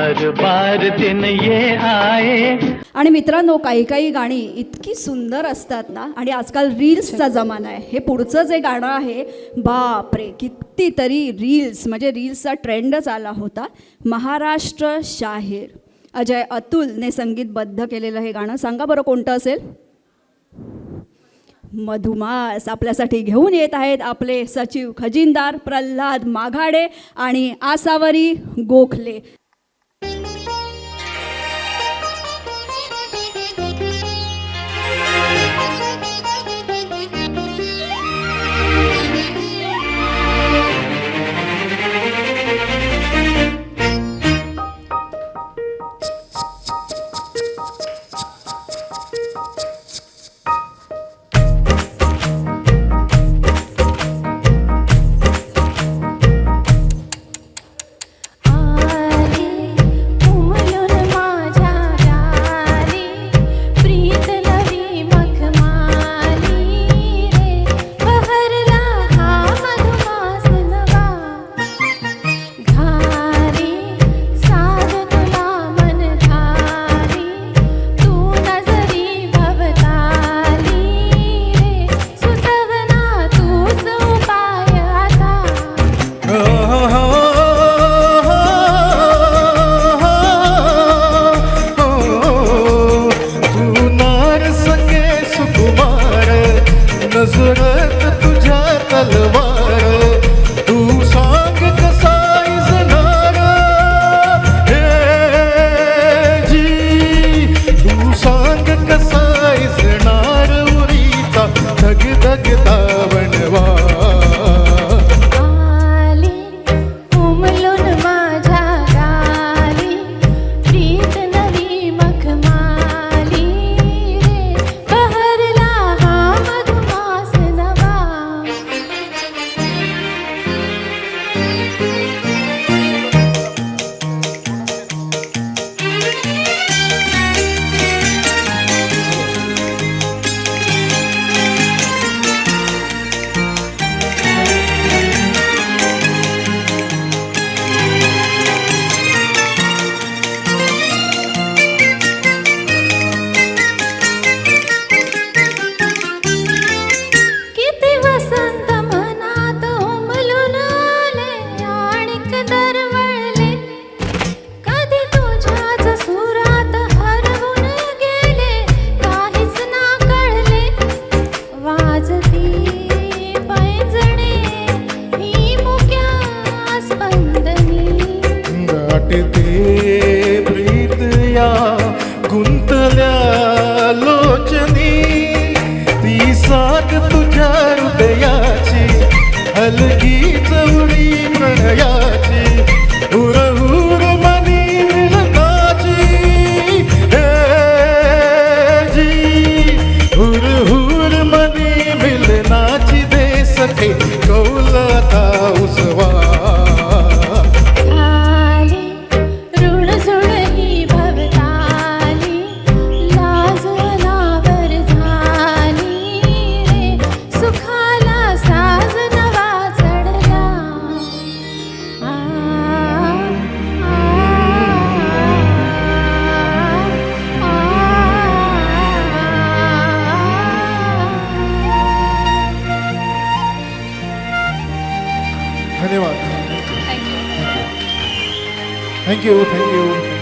हर बार दिन ये आए. आणि मित्रांनो, काही काही गाणी इतकी सुंदर असतात ना, आणि आजकाल रील्सचा जमाना आहे. हे पुढचं जे गाणं आहे, बापरे, कितीतरी रील्स, म्हणजे रील्सचा ट्रेंडच आला होता. महाराष्ट्र शाहीर अजय अतुलने संगीतबद्ध केलेलं हे गाणं. सांगा बरं कोणतं असेल? मधुमास आपल्यासाठी घेऊन येत आहेत आपले सचिव खजिनदार प्रल्हाद माघाडे आणि आसावरी गोखले. नजरत तुझ्या तलवार, तू सांग कसा इजनार, हे जी तू सांग कसा इजनार, उरीचा धग धग दावणवा. ते प्रीत या गुंतल्या लोचनी, ती साथ तुझ्या हृदयाची हलगी चवळी प्रणयाची, हुरहुर मनी मिलनाची, हे जी हुरहुर मनी मिलनाची, दे सखे कौलता उसवा. धन्यवाद. थँक्यू.